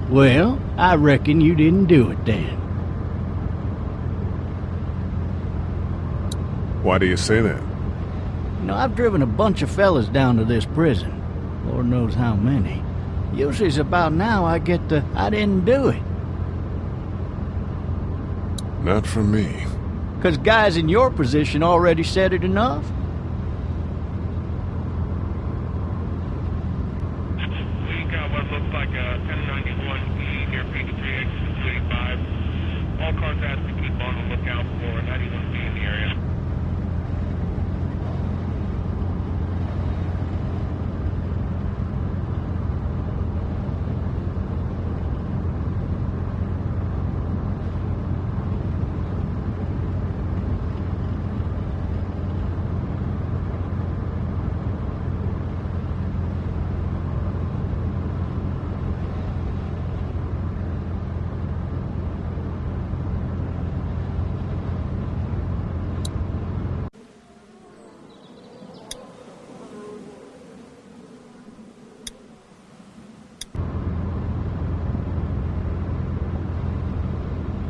Well, I reckon you didn't do it then. Why do you say that? You know, I've driven a bunch of fellas down to this prison. Lord knows how many. Usually it's about now I get the, I didn't do it. Not from me. 'Cause guys in your position already said it enough? We got what looks like a 1091E near Page 3, exit 285. All cars asked to keep on the lookout for 91B in the area.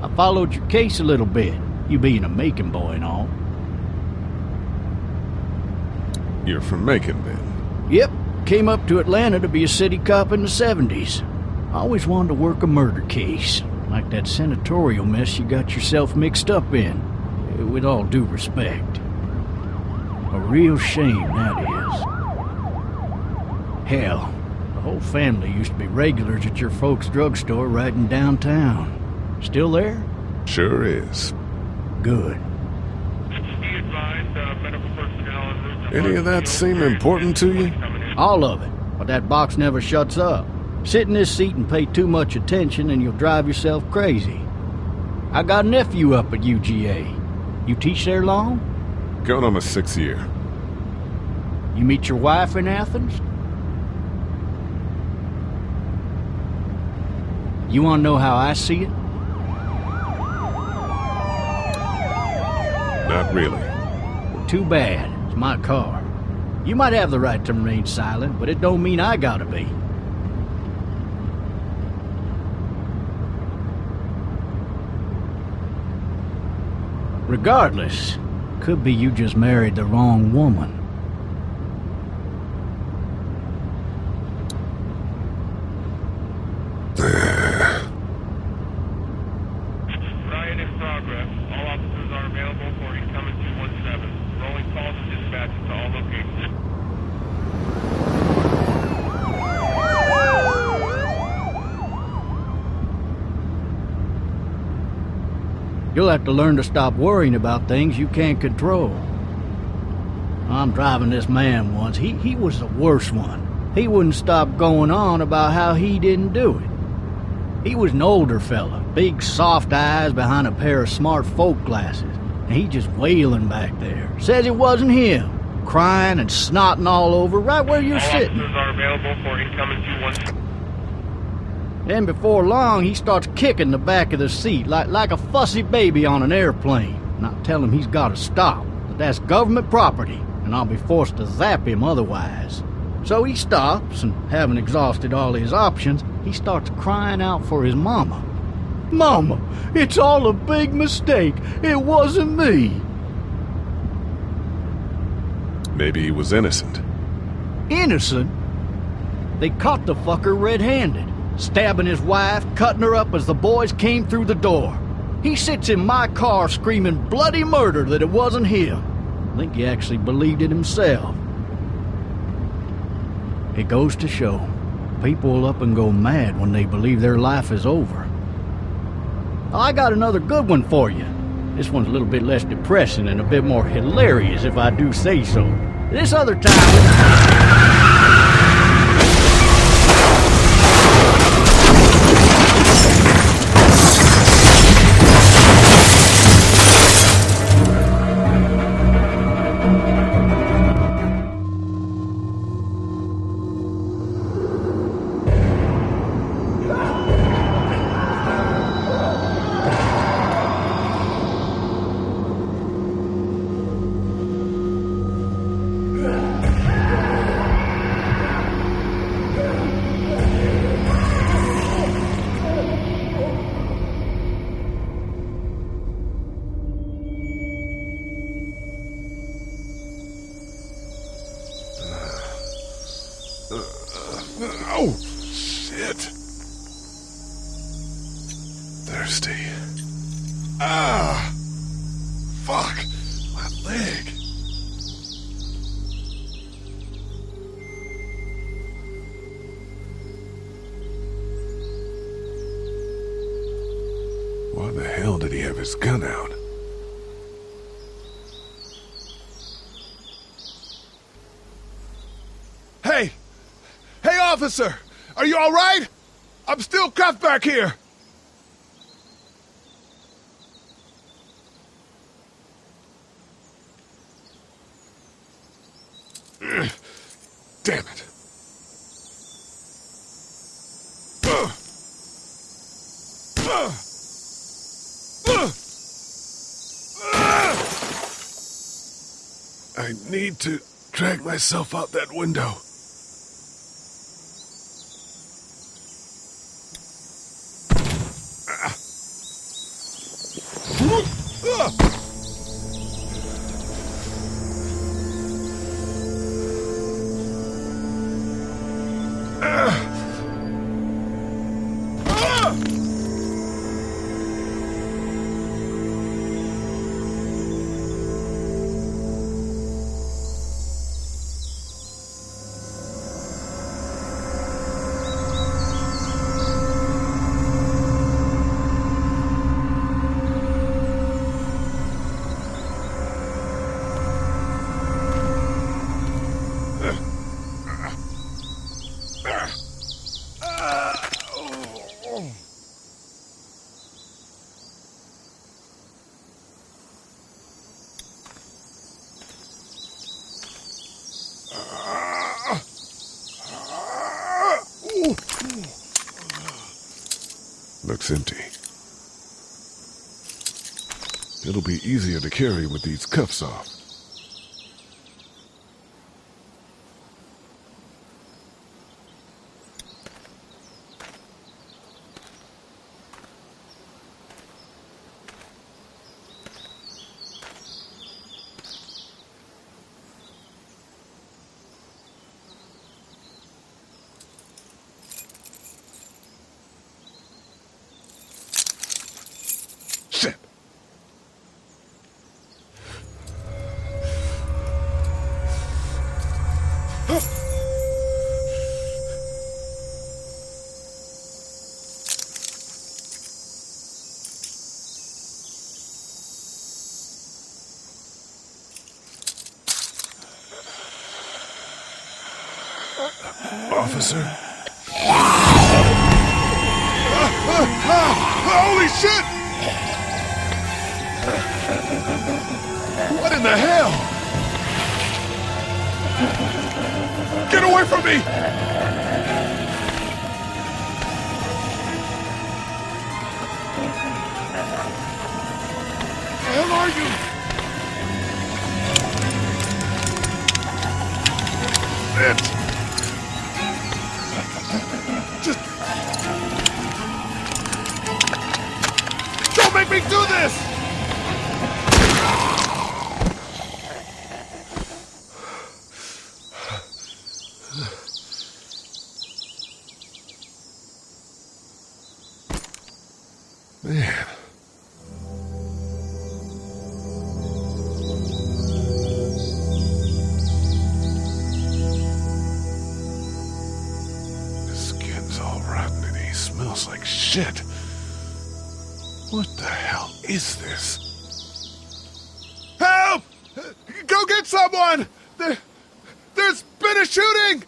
I followed your case a little bit, you being a Macon boy and all. You're from Macon, then? Yep, came up to Atlanta to be a city cop in the 70s. I always wanted to work a murder case, like that senatorial mess you got yourself mixed up in, with all due respect. A real shame, that is. Hell, the whole family used to be regulars at your folks' drugstore right in downtown. Still there? Sure is. Good. Be advised, medical personnel en route to Any of that seem important to you? All of it, but that box never shuts up. Sit in this seat and pay too much attention and you'll drive yourself crazy. I got a nephew up at UGA. You teach there long? Going on my 6th year. You meet your wife in Athens? You want to know how I see it? Not really. Too bad. It's my car. You might have the right to remain silent, but it don't mean I gotta be. Regardless, could be you just married the wrong woman. Riot in progress. All officers are available for incoming 217. Rolling calls and dispatches to all locations. You'll have to learn to stop worrying about things you can't control. I'm driving this man once. He was the worst one. He wouldn't stop going on about how he didn't do it. He was an older fella, big soft eyes behind a pair of smart folk glasses, and he just wailing back there. Says it wasn't him, crying and snotting all over right where you're sitting. All officers are available for incoming 217. Then before long, he starts kicking the back of the seat like a fussy baby on an airplane. And I tell him he's got to stop, that that's government property, and I'll be forced to zap him otherwise. So he stops, and having exhausted all his options, he starts crying out for his mama. Mama, it's all a big mistake. It wasn't me. Maybe he was innocent. Innocent? They caught the fucker red-handed, stabbing his wife, cutting her up as the boys came through the door. He sits in my car screaming bloody murder that it wasn't him. I think he actually believed it himself. It goes to show, people will up and go mad when they believe their life is over. I got another good one for you. This one's a little bit less depressing and a bit more hilarious, if I do say so. This other time... Oh! Shit. Thirsty. Ah! Fuck! My leg. Why the hell did he have his gun out? Hey! Hey, officer! Are you all right? I'm still cuffed back here! Damn it. I need to drag myself out that window. Looks empty. It'll be easier to carry with these cuffs off. Shit! Officer? Holy shit! What in the hell? Get away from me! Where the hell are you? It. Just don't make me do this! Man. His skin's all rotten and he smells like shit. What the hell is this? Help! Go get someone! There's been a shooting!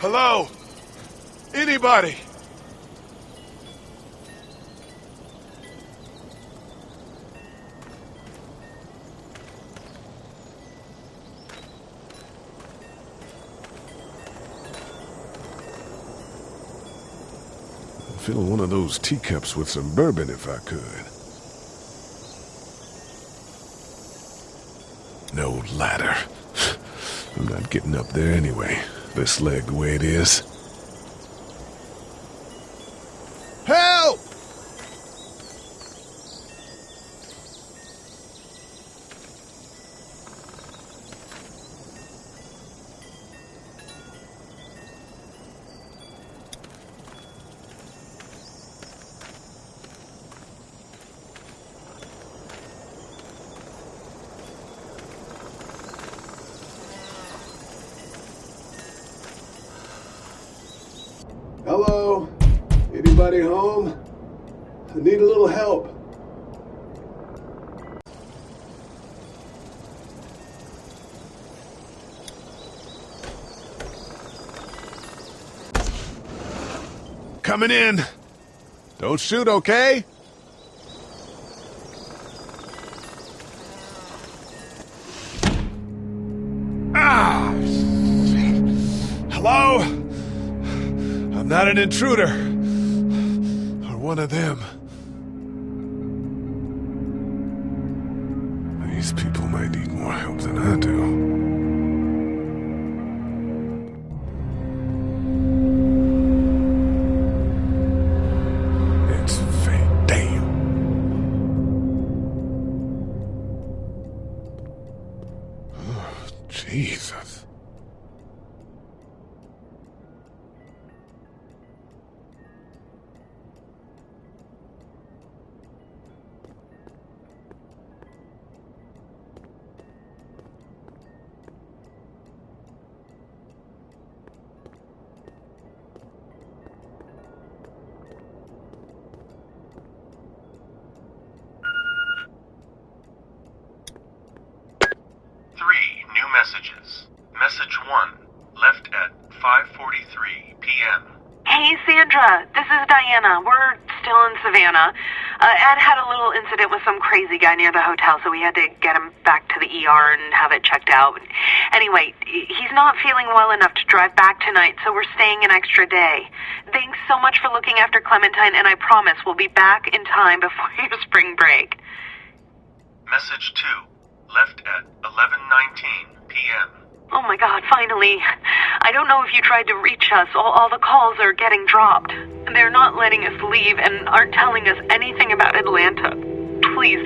Hello? Anybody? I'd fill one of those teacups with some bourbon if I could. No ladder. I'm not getting up there anyway. This leg the way it is. Help! Hello? Anybody home? I need a little help. Coming in. Don't shoot, okay? Ah! Hello? I'm not an intruder. Or one of them. These people might need more help than I do. It's fate. Damn. Oh, Jesus. New messages. Message 1, left at 5:43 p.m. Hey, Sandra, this is Diana. We're still in Savannah. Ed had a little incident with some crazy guy near the hotel, so we had to get him back to the ER and have it checked out. Anyway, he's not feeling well enough to drive back tonight, so we're staying an extra day. Thanks so much for looking after Clementine, and I promise we'll be back in time before your spring break. Message 2, left at 11:19 p.m. Oh my God, finally. I don't know if you tried to reach us. All the calls are getting dropped. They're not letting us leave and aren't telling us anything about Atlanta. Please,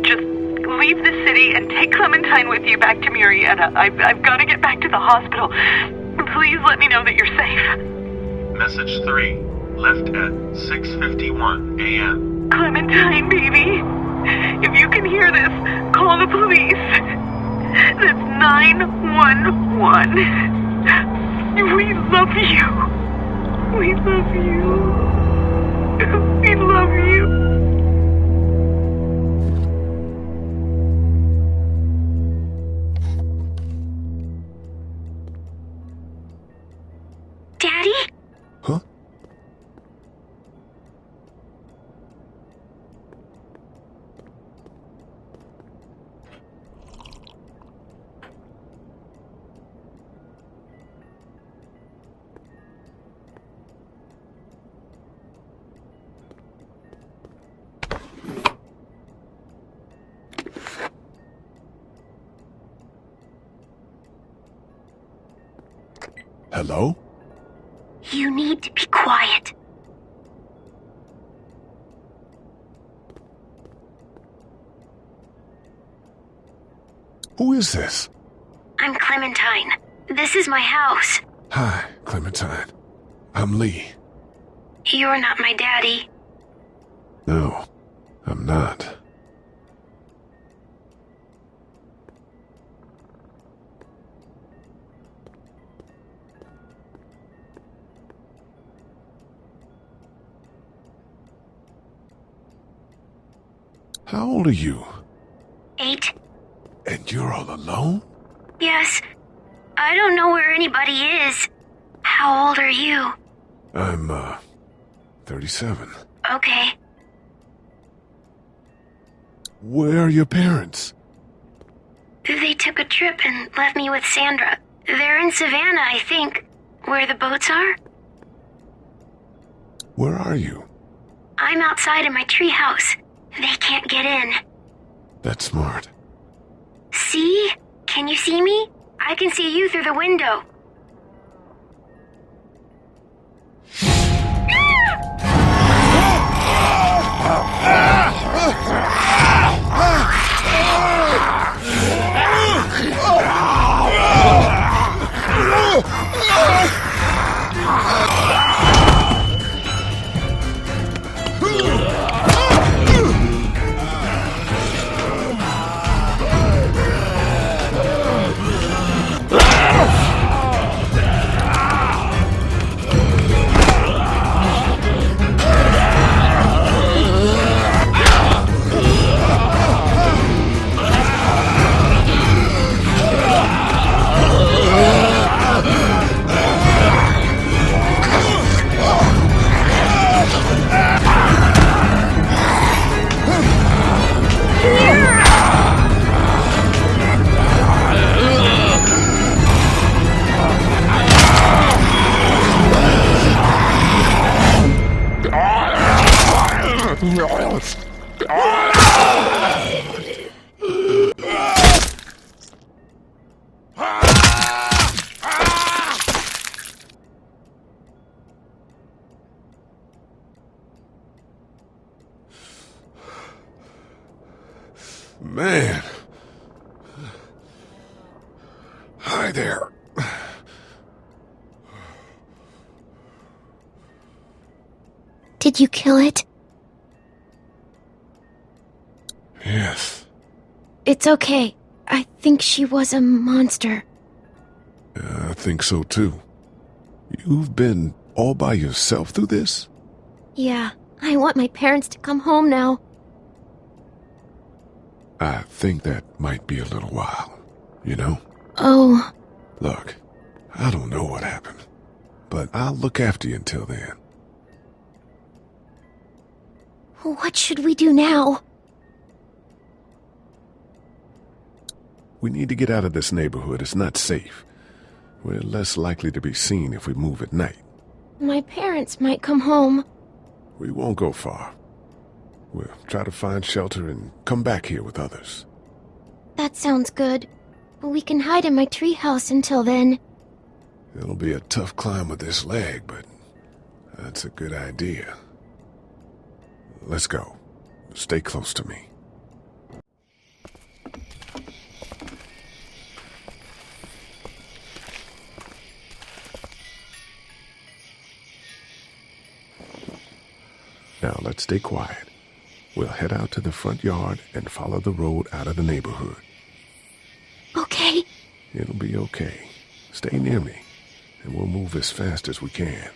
just leave the city and take Clementine with you back to Murrieta. I've got to get back to the hospital. Please let me know that you're safe. Message 3, left at 6:51 a.m. Clementine, baby. If you can hear this, call the police. That's 911. We love you. We love you. We love you. Daddy? Huh? Hello? You need to be quiet. Who is this? I'm Clementine. This is my house. Hi, Clementine. I'm Lee. You're not my daddy. No, I'm not. How old are you? 8. And you're all alone? Yes. I don't know where anybody is. How old are you? I'm, 37. Okay. Where are your parents? They took a trip and left me with Sandra. They're in Savannah, I think. Where the boats are? Where are you? I'm outside in my treehouse. They can't get in. That's smart. See? Can you see me? I can see you through the window. Man. Hi there. Did you kill it? Yes. It's okay. I think she was a monster. I think so too. You've been all by yourself through this? Yeah, I want my parents to come home now. I think that might be a little while, you know? Oh. Look, I don't know what happened, but I'll look after you until then. What should we do now? We need to get out of this neighborhood. It's not safe. We're less likely to be seen if we move at night. My parents might come home. We won't go far. We'll try to find shelter and come back here with others. That sounds good. We can hide in my treehouse until then. It'll be a tough climb with this leg, but that's a good idea. Let's go. Stay close to me. Now let's stay quiet. We'll head out to the front yard and follow the road out of the neighborhood. Okay. It'll be okay. Stay near me, and we'll move as fast as we can.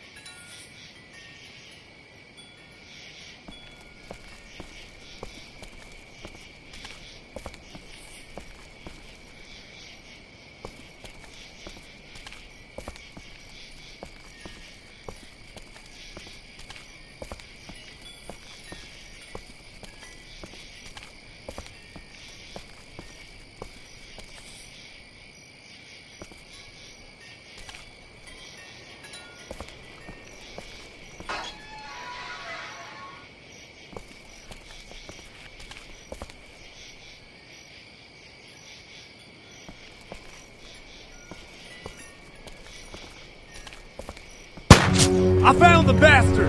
I found the bastard!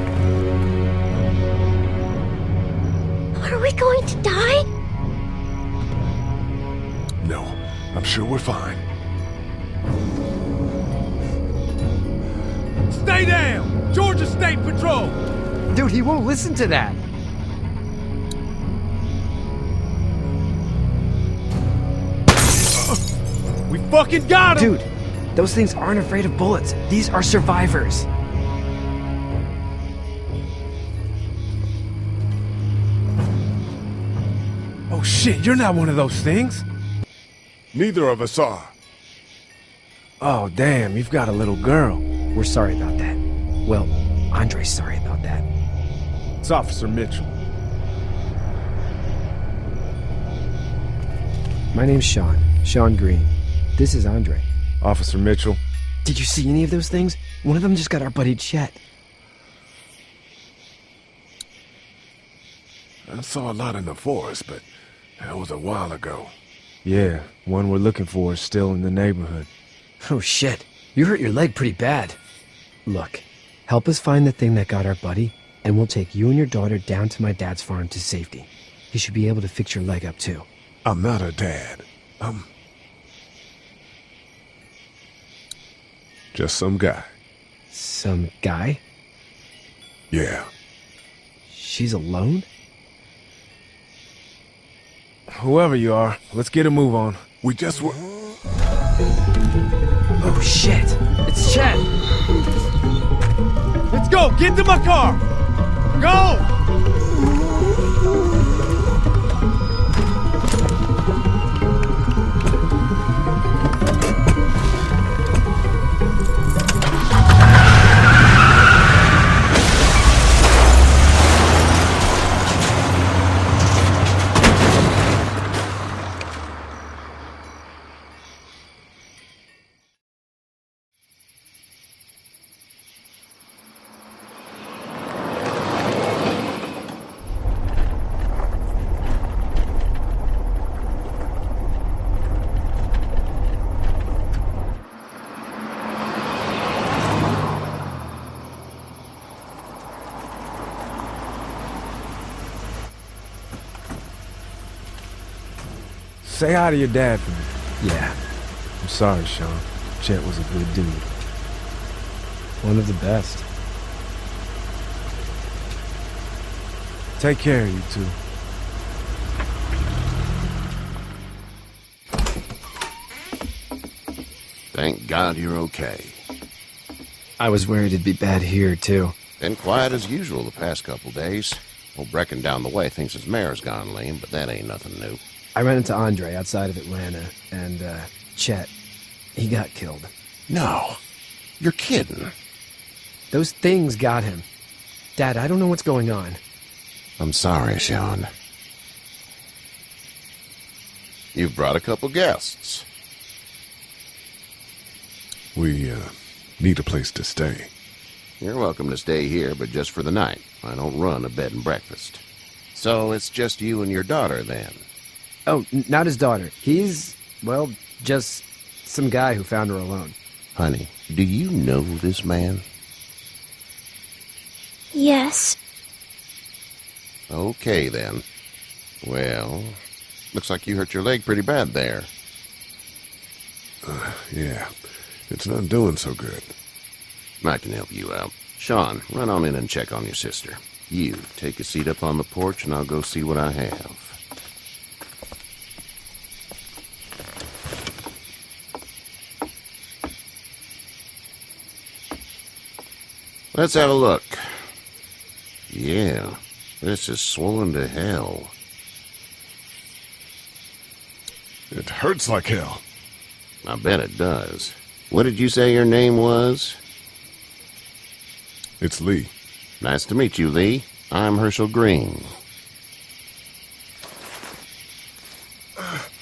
Are we going to die? No, I'm sure we're fine. Stay down! Georgia State Patrol! Dude, he won't listen to that. We fucking got him! Dude, those things aren't afraid of bullets. These are survivors. Oh shit, you're not one of those things. Neither of us are. Oh, damn, you've got a little girl. We're sorry about that. Well, Andre's sorry about that. It's Officer Mitchell. My name's Sean. Sean Green. This is Andre. Officer Mitchell. Did you see any of those things? One of them just got our buddy Chet. I saw a lot in the forest, but that was a while ago. Yeah, one we're looking for is still in the neighborhood. Oh shit, you hurt your leg pretty bad. Look, help us find the thing that got our buddy, and we'll take you and your daughter down to my dad's farm to safety. He should be able to fix your leg up too. I'm not a dad. I'm just some guy. Some guy? Yeah. She's alone? Whoever you are, let's get a move on. We just were... Oh shit, it's Chet! Let's go! Get to my car! Go! Say hi to your dad for me. Yeah, I'm sorry, Sean. Chet was a good dude. one of the best. Take care of you two. Thank God you're okay. I was worried it'd be bad here, too. Been quiet as usual the past couple days. Old Brecken down the way thinks his mare's gone lame, but that ain't nothing new. I ran into Andre outside of Atlanta, and, Chet. He got killed. No. You're kidding. Those things got him. Dad, I don't know what's going on. I'm sorry, Sean. You've brought a couple guests. We, need a place to stay. You're welcome to stay here, but just for the night. I don't run a bed and breakfast. So it's just you and your daughter, then? Oh, not his daughter. He's, well, just some guy who found her alone. Honey, do you know this man? Yes. Okay, then. Well, looks like you hurt your leg pretty bad there. Yeah. It's not doing so good. I can help you out. Sean, run on in and check on your sister. You, take a seat up on the porch and I'll go see what I have. Let's have a look. Yeah, this is swollen to hell. It hurts like hell. I bet it does. What did you say your name was? It's Lee. Nice to meet you, Lee. I'm Herschel Green.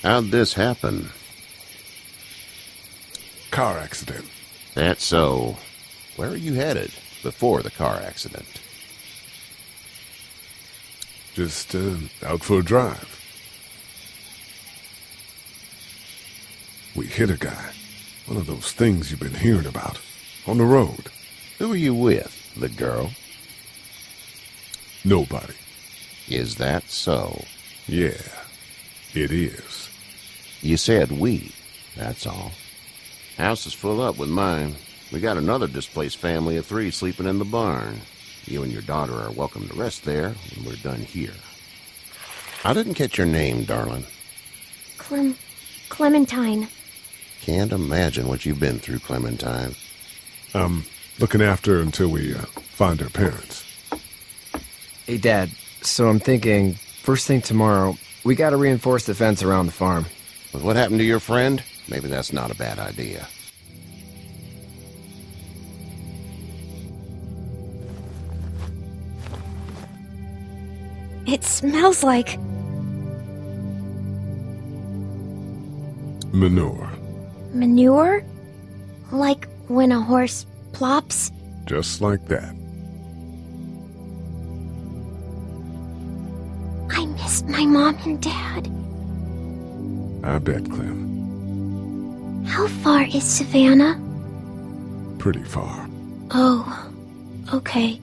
How'd this happen? Car accident. That's so. Where are you headed before the car accident? Just, out for a drive. We hit a guy. One of those things you've been hearing about. On the road. Who are you with? The girl? Nobody. Is that so? Yeah, it is. You said we. That's all. House is full up with mine. We got another displaced family of 3 sleeping in the barn. You and your daughter are welcome to rest there when we're done here. I didn't catch your name, darling. Clementine. Can't imagine what you've been through, Clementine. I'm looking after her until we find her parents. Hey, Dad, so I'm thinking, first thing tomorrow, we gotta reinforce the fence around the farm. With what happened to your friend, maybe that's not a bad idea. It smells like... Manure. manure? Like when a horse plops? Just like that. I miss my mom and dad. I bet, Clem. How far is Savannah? Pretty far. Oh, okay.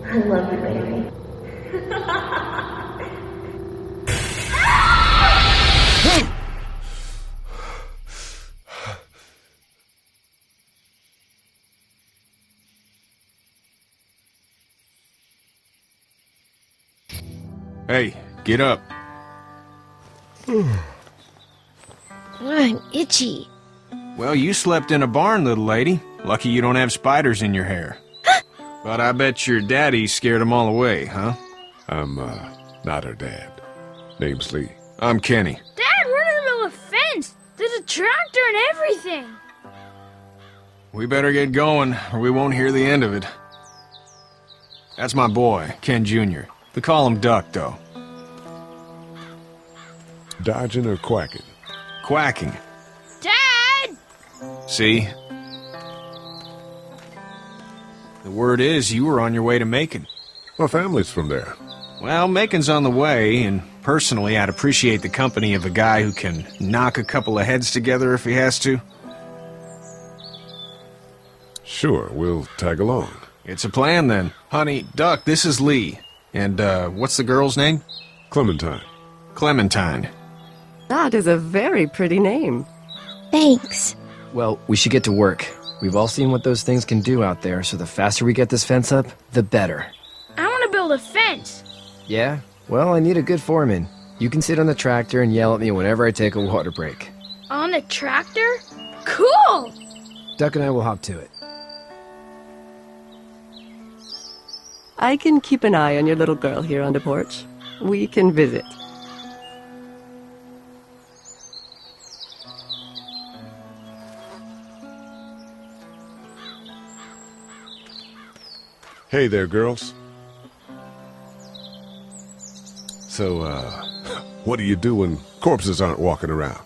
I love you, baby. Hey, get up. I'm itchy. Well, you slept in a barn, little lady. Lucky you don't have spiders in your hair. But I bet your daddy scared them all away, huh? I'm, not her dad. Name's Lee. I'm Kenny. Dad, we're in the middle of a fence. There's a tractor and everything. We better get going, or we won't hear the end of it. That's my boy, Ken Jr. We call him Duck, though. Dodging or quacking? Quacking. Dad! See? The word is you were on your way to Macon. My family's from there. Well, Macon's on the way, and personally, I'd appreciate the company of a guy who can knock a couple of heads together if he has to. Sure, we'll tag along. It's a plan, then. Honey, Duck, this is Lee. And, what's the girl's name? Clementine. Clementine. That is a very pretty name. Thanks. Well, we should get to work. We've all seen what those things can do out there, so the faster we get this fence up, the better. I want to build a fence. Yeah? Well, I need a good foreman. You can sit on the tractor and yell at me whenever I take a water break. On the tractor? Cool! Duck and I will hop to it. I can keep an eye on your little girl here on the porch. We can visit. Hey there, girls. So, what do you do when corpses aren't walking around?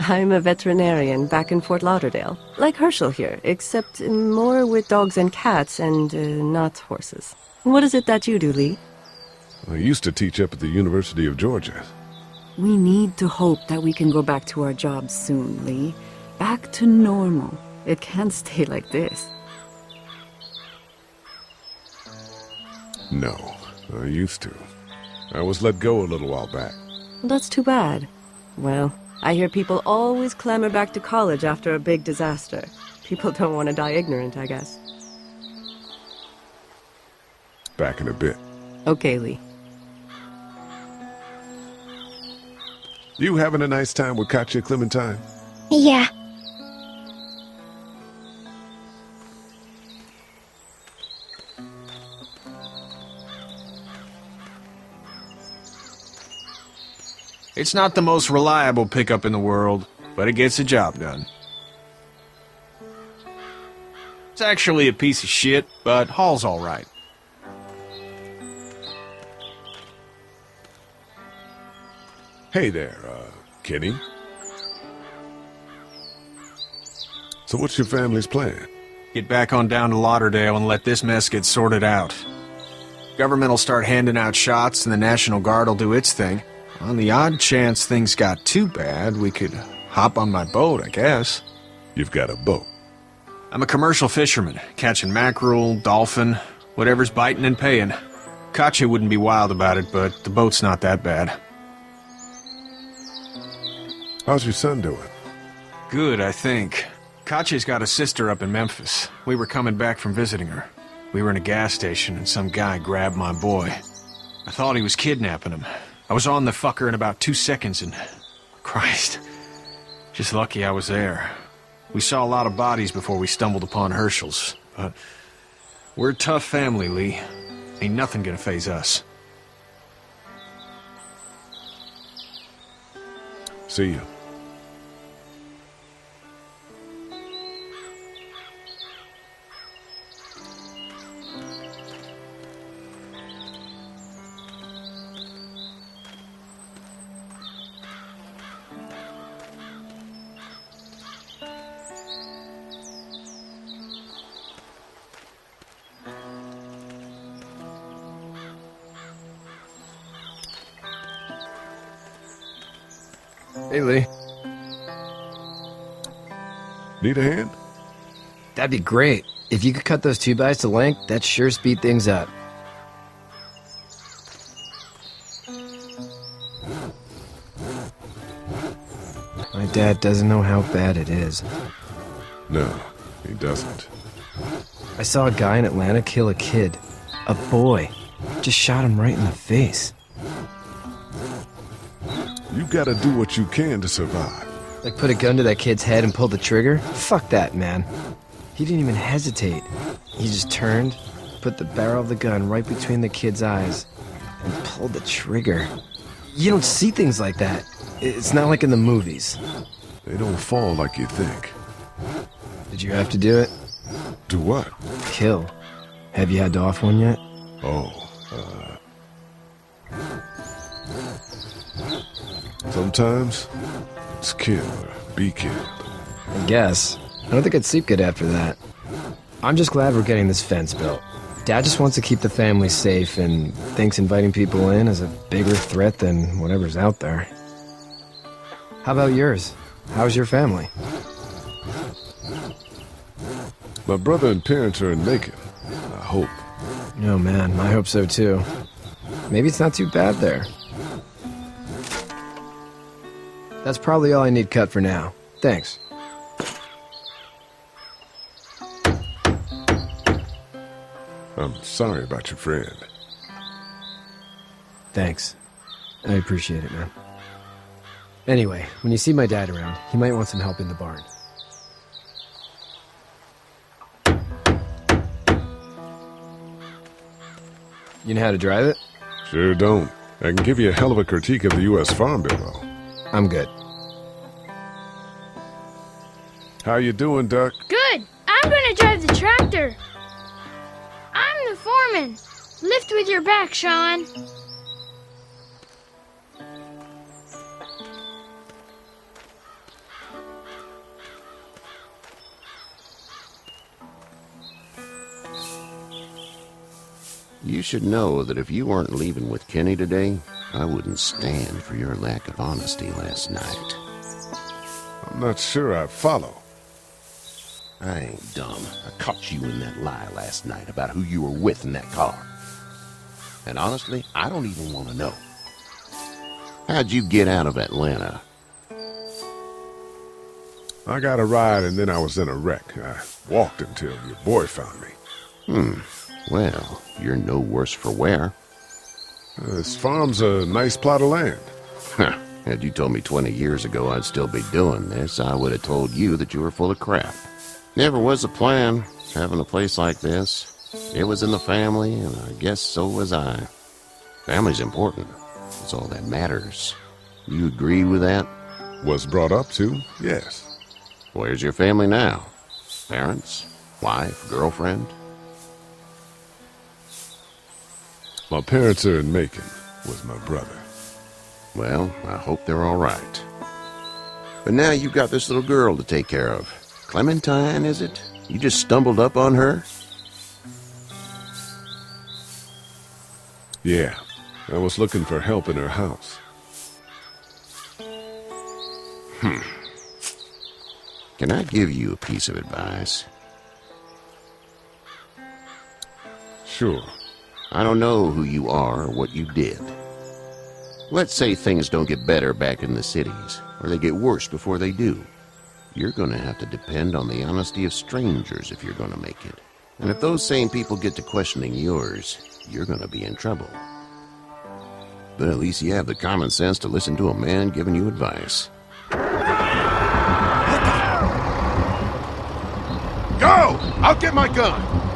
I'm a veterinarian back in Fort Lauderdale. Like Herschel here, except more with dogs and cats and not horses. What is it that you do, Lee? I used to teach up at the University of Georgia. We need to hope that we can go back to our jobs soon, Lee. Back to normal. It can't stay like this. No, I used to. I was let go a little while back. That's too bad. Well, I hear people always clamor back to college after a big disaster. People don't want to die ignorant, I guess. Back in a bit. Okay, Lee. You having a nice time with Katya, Clementine? Yeah. It's not the most reliable pickup in the world, but it gets the job done. It's actually a piece of shit, but haul's all right. Hey there, Kenny. So what's your family's plan? Get back on down to Lauderdale and let this mess get sorted out. Government will start handing out shots and the National Guard will do its thing. On the odd chance things got too bad, we could hop on my boat, I guess. You've got a boat? I'm a commercial fisherman, catching mackerel, dolphin, Whatever's biting and paying. Katya wouldn't be wild about it, but the boat's not that bad. How's your son doing? Good, I think. Katya's got a sister up in Memphis. We were coming back from visiting her. We were in a gas station and some guy grabbed my boy. I thought he was kidnapping him. I was on the fucker in about 2 seconds and... Christ. Just lucky I was there. We saw a lot of bodies before we stumbled upon Hershel's, but... We're a tough family, Lee. Ain't nothing gonna faze us. See you. Hey, Lee. Need a hand? That'd be great. If you could cut those 2x to length, that'd sure speed things up. My dad doesn't know how bad it is. No, he doesn't. I saw a guy in Atlanta kill a kid. A boy. Just shot him right in the face. You gotta do what you can to survive. Like put a gun to that kid's head and pull the trigger? Fuck that, man. He didn't even hesitate. He just turned, put the barrel of the gun right between the kid's eyes, and pulled the trigger. You don't see things like that. It's not like in the movies. They don't fall like you think. Did you have to do it? Do what? Kill. Have you had to off one yet? Sometimes it's kill or be killed. I guess. I don't think I'd sleep good after that. I'm just glad we're getting this fence built. Dad just wants to keep the family safe and thinks inviting people in is a bigger threat than whatever's out there. How about yours? How's your family? My brother and parents are in Macon. I hope. Oh man, I hope so too. Maybe it's not too bad there. That's probably all I need cut for now. Thanks. I'm sorry about your friend. Thanks. I appreciate it, man. Anyway, when you see my dad around, he might want some help in the barn. You know how to drive it? Sure don't. I can give you a hell of a critique of the U.S. Farm Bill, though. I'm good. How you doing, Duck? Good. I'm gonna drive the tractor. I'm the foreman. Lift with your back, Sean. You should know that if you weren't leaving with Kenny today, I wouldn't stand for your lack of honesty last night. I'm not sure I follow. I ain't dumb. I caught you in that lie last night about who you were with in that car. And honestly, I don't even want to know. How'd you get out of Atlanta? I got a ride and then I was in a wreck. I walked until your boy found me. Well, you're no worse for wear. This farm's a nice plot of land. Had you told me 20 years ago I'd still be doing this, I would have told you that you were full of crap. Never was a plan, having a place like this. It was in the family, and I guess so was I. Family's important. It's all that matters. You agree with that? Was brought up to, yes. Where's your family now? Parents? Wife? Girlfriend? My parents are in Macon with my brother. Well, I hope they're all right. But now you've got this little girl to take care of. Clementine, is it? You just stumbled up on her? Yeah, I was looking for help in her house. Can I give you a piece of advice? Sure. I don't know who you are or what you did. Let's say things don't get better back in the cities, or they get worse before they do. You're gonna have to depend on the honesty of strangers if you're gonna make it. And if those same people get to questioning yours, you're gonna be in trouble. But at least you have the common sense to listen to a man giving you advice. Go! I'll get my gun!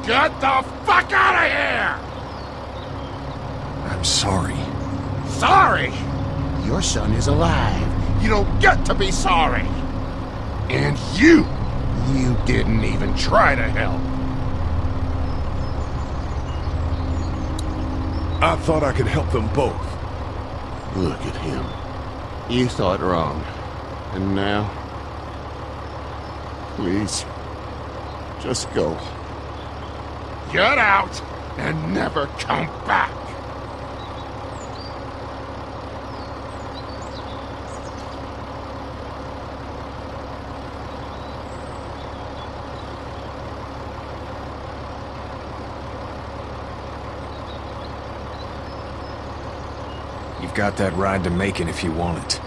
Get the fuck out of here! I'm sorry. Sorry? Your son is alive. You don't get to be sorry. And you didn't even try to help. I thought I could help them both. Look at him. You thought wrong. And now? Please, just go. Get out and never come back. You've got that ride to Macon if you want it.